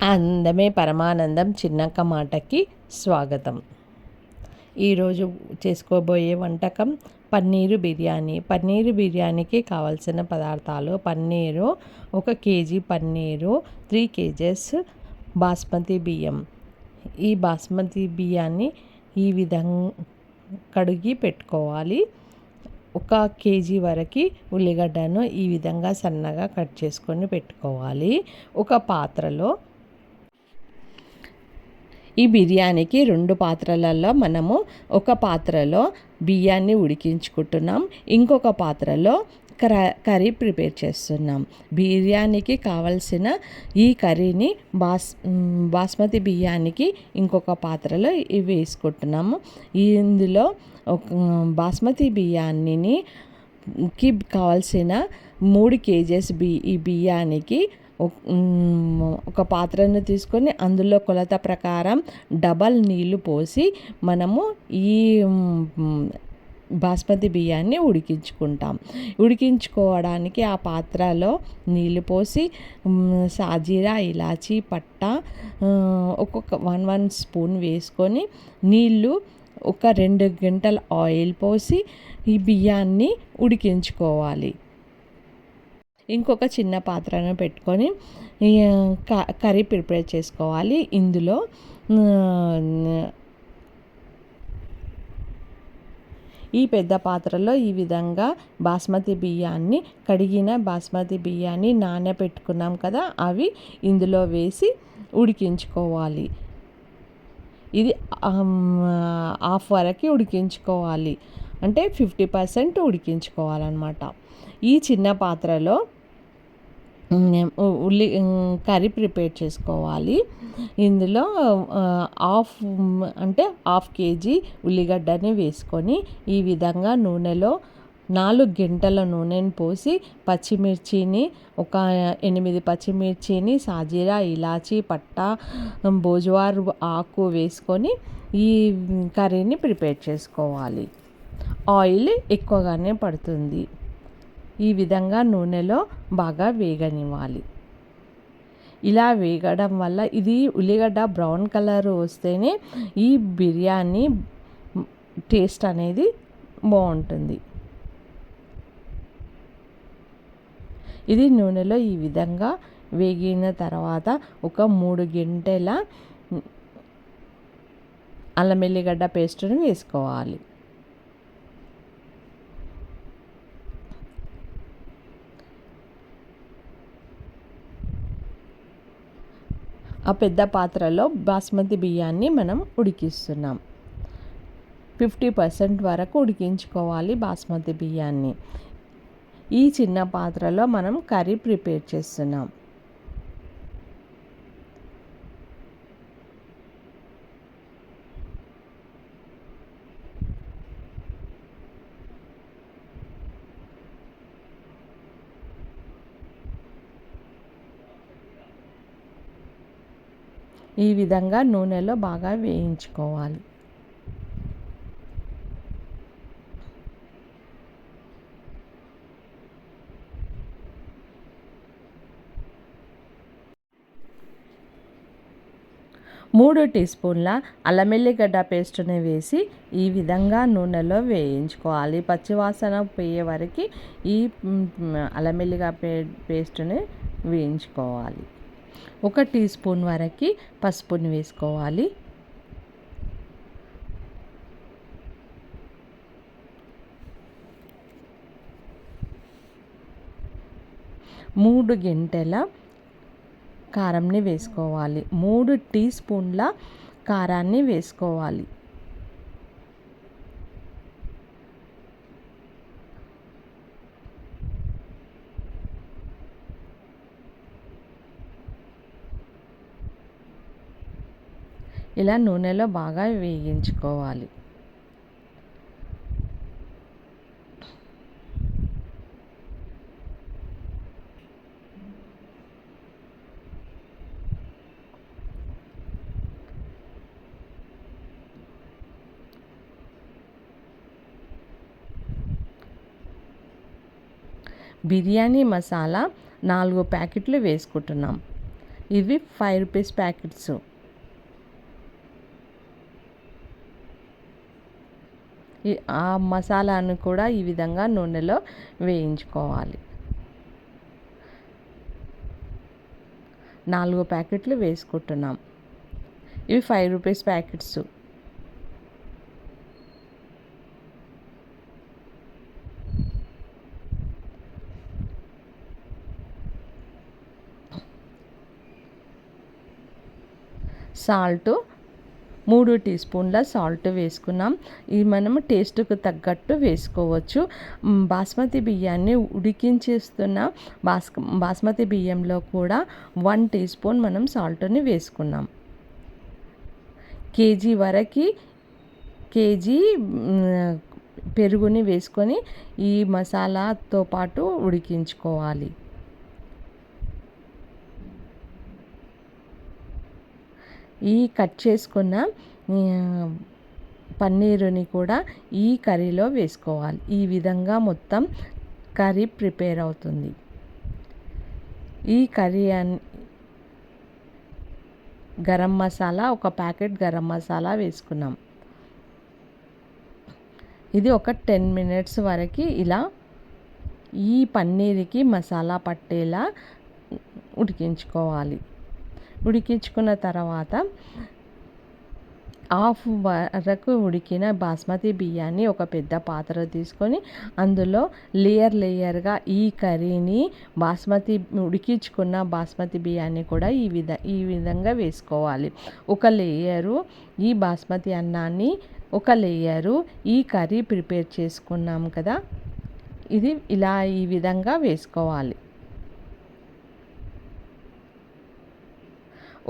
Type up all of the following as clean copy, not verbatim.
అందమే పరమానందం చిన్నక్క మాటకి స్వాగతం. ఈరోజు చేసుకోబోయే వంటకం పన్నీరు బిర్యానీ. పన్నీరు బిర్యానీకి కావాల్సిన పదార్థాలు: పన్నీరు 1 కేజీ, పన్నీరు 3 కేజెస్, బాస్మతి బియ్యం. ఈ బాస్మతి బియ్యాన్ని ఈ విధంగా కడిగి పెట్టుకోవాలి. 1 కేజీ వరకు ఉల్లిగడ్డను ఈ విధంగా సన్నగా కట్ చేసుకొని పెట్టుకోవాలి. ఒక పాత్రలో ఈ బిర్యానీకి 2 పాత్రలలో మనము ఒక పాత్రలో బియ్యాన్ని ఉడికించుకుంటున్నాం, ఇంకొక పాత్రలో కర్రీ ప్రిపేర్ చేస్తున్నాం. బిర్యానీకి కావలసిన ఈ కర్రీని బాస్మతి బియ్యానికి ఇంకొక పాత్రలో వేసుకుంటున్నాము. ఇందులో బాస్మతి బియ్యాన్ని కావాల్సిన 3 కేజెస్ ఈ బియ్యానికి ఒక పాత్రను తీసుకొని అందులో కొలత ప్రకారం డబల్ నీళ్ళు పోసి మనము ఈ బాస్మతి బియ్యాన్ని ఉడికించుకోవడానికి ఆ పాత్రలో నీళ్ళు పోసి సాజీరా, ఇలాచీ, పట్టా ఒక్కొక్క 1 స్పూన్ వేసుకొని నీళ్ళు ఒక 2 గంటల ఆయిల్ పోసి ఈ బియ్యాన్ని ఉడికించుకోవాలి. ఇంకొక చిన్న పాత్రను పెట్టుకొని కర్రీ ప్రిపేర్ చేసుకోవాలి. ఇందులో ఈ పెద్ద పాత్రలో ఈ విధంగా కడిగిన బాస్మతి బియ్యాన్ని నానబెట్టుకున్నాం కదా, అవి ఇందులో వేసి ఉడికించుకోవాలి. ఇది హాఫ్ వరకు ఉడికించుకోవాలి, అంటే 50% ఉడికించుకోవాలన్నమాట. ఈ చిన్న పాత్రలో కర్రీ ప్రిపేర్ చేసుకోవాలి. ఇందులో హాఫ్ కేజీ ఉల్లిగడ్డని వేసుకొని ఈ విధంగా నూనెలో 4 గంటల నూనెని పోసి పచ్చిమిర్చిని ఒక 8 పచ్చిమిర్చిని, సాజీరా, ఇలాచీ, పట్టా, భోజవారు ఆకు వేసుకొని ఈ కర్రీని ప్రిపేర్ చేసుకోవాలి. ఆయిల్ ఎక్కువగానే పడుతుంది. ఈ విధంగా నూనెలో బాగా వేగనివ్వాలి. ఇలా వేగడం వల్ల ఇది ఉల్లిగడ్డ బ్రౌన్ కలర్ వస్తేనే ఈ బిర్యానీ టేస్ట్ అనేది బాగుంటుంది. ఇది నూనెలో ఈ విధంగా వేగిన తర్వాత ఒక 3 గంటల అల్లం వెల్లిగడ్డ పేస్టును వేసుకోవాలి. ఆ పెద్ద పాత్రలో బాస్మతి బియ్యాన్ని మనం ఉడికిస్తున్నాం. 50% వరకు ఉడికించుకోవాలి బాస్మతి బియ్యాన్ని. ఈ చిన్న పాత్రలో మనం కర్రీ ప్రిపేర్ చేస్తున్నాం. ఈ విధంగా నూనెలో బాగా వేయించుకోవాలి. మూడు టీ స్పూన్ల అల్లం వెల్లిగడ్డ పేస్టుని వేసి ఈ విధంగా నూనెలో వేయించుకోవాలి. పచ్చివాసన పోయే వరకు ఈ అల్లం వెల్లిగడ్డ పేస్టుని వేయించుకోవాలి. 1 టీ స్పూన్ వరకు పసుపుని వేసుకోవాలి. మూడు గంటల కారంని వేసుకోవాలి. 3 టీ స్పూన్ల కారాన్ని వేసుకోవాలి. ఇలా నూనెలో బాగా వేయించుకోవాలి. బిర్యానీ మసాలా 4 ప్యాకెట్లు వేసుకుంటున్నాం. ఇవి 5 రూపీస్ ప్యాకెట్స్. ఆ మసాలాను కూడా ఈ విధంగా నూనెలో వేయించుకోవాలి. 4 ప్యాకెట్లు వేసుకుంటున్నాం. ఇవి 5 రూపీస్ ప్యాకెట్స్. సాల్ట్ 3 టీ స్పూన్ల సాల్ట్ వేసుకున్నాం. ఇది మనము టేస్ట్కు తగ్గట్టు వేసుకోవచ్చు. బాస్మతి బియ్యాన్ని ఉడికించేస్తున్న బాస్మతి బియ్యంలో కూడా 1 టీ స్పూన్ మనం సాల్ట్ని వేసుకున్నాం. కేజీ పెరుగుని వేసుకొని ఈ మసాలాతో పాటు ఉడికించుకోవాలి. ఈ కట్ చేసుకున్న పన్నీరుని కూడా ఈ కర్రీలో వేసుకోవాలి. ఈ విధంగా మొత్తం కర్రీ ప్రిపేర్ అవుతుంది. ఈ కర్రీ గరం మసాలా, ఒక ప్యాకెట్ గరం మసాలా వేసుకున్నాం. ఇది ఒక 10 మినిట్స్ వరకు ఇలా ఈ పన్నీర్కి మసాలా పట్టేలా ఉడికించుకోవాలి. ఉడికించుకున్న తర్వాత హాఫ్ వరకు ఉడికిన బాస్మతి బియ్యాన్ని ఒక పెద్ద పాత్ర తీసుకొని అందులో లేయర్గా ఈ కర్రీని ఉడికించుకున్న బాస్మతి బియ్యాన్ని కూడా ఈ విధంగా వేసుకోవాలి. ఒక లేయరు ఈ బాస్మతి అన్నాన్ని, ఒక లేయరు ఈ కర్రీ ప్రిపేర్ చేసుకున్నాం కదా, ఇది ఇలా ఈ విధంగా వేసుకోవాలి.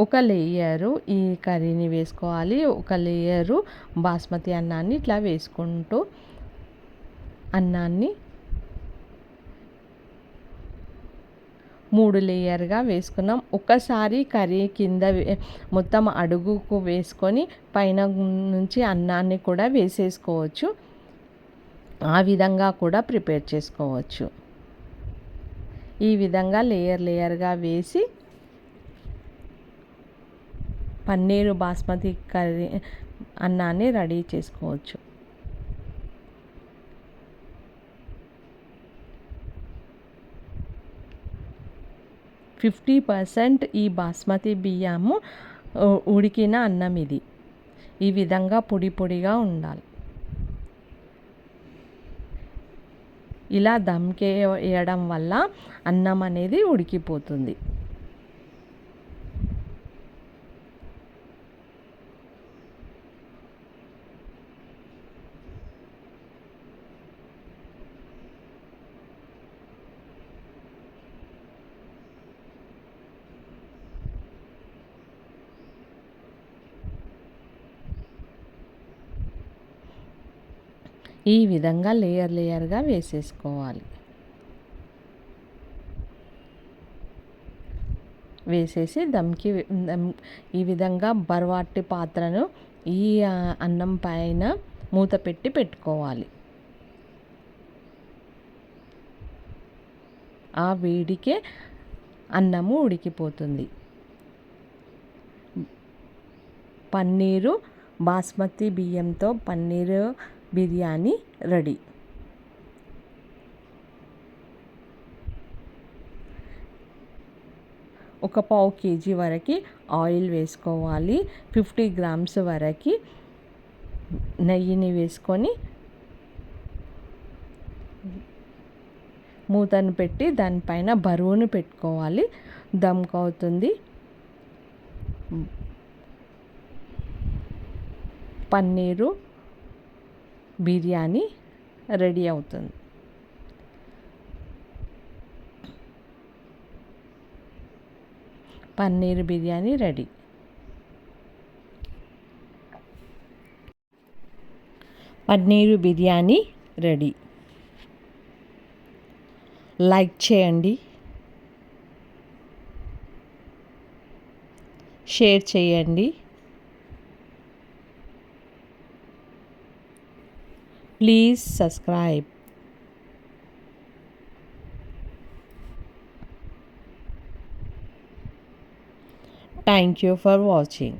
ఒక లేయరు ఈ కర్రీని వేసుకోవాలి. ఒక లేయరు బాస్మతి అన్నాన్ని ఇట్లా వేసుకుంటూ అన్నాన్ని 3 లేయర్గా వేసుకున్నాం. ఒకసారి కర్రీ కింద మొత్తం అడుగుకు వేసుకొని పైన నుంచి అన్నాన్ని కూడా వేసేసుకోవచ్చు. ఆ విధంగా కూడా ప్రిపేర్ చేసుకోవచ్చు. ఈ విధంగా లేయర్గా వేసి పన్నీరు బాస్మతి కర్రీ అన్నాన్ని రెడీ చేసుకోవచ్చు. %50 ఈ బాస్మతి బియ్యము ఉడికిన అన్నం ఇది. ఈ విధంగా పొడిగా ఉండాలి. ఇలా దమ్కే వేయడం వల్ల అన్నం అనేది ఉడికిపోతుంది. ఈ విధంగా లేయర్గా వేసేసుకోవాలి. వేసేసి ఈ విధంగా బర్వాటి పాత్రను ఈ అన్నం పైన మూత పెట్టుకోవాలి. ఆ వేడికే అన్నము ఉడికిపోతుంది. పన్నీరు బాస్మతి బియ్యంతో పన్నీరు బిర్యానీ రెడీ. ఒక 1/2 kg వరకు ఆయిల్ వేసుకోవాలి. 50 grams వరకు నెయ్యిని వేసుకొని మూతను పెట్టి దానిపైన బరువును పెట్టుకోవాలి. దమ్కు అవుతుంది. పన్నీరు బిర్యానీ రెడీ అవుతుంది. Paneer biryani ready. Paneer biryani ready. Like చేయండి, షేర్ చేయండి. Please subscribe. Thank you for watching.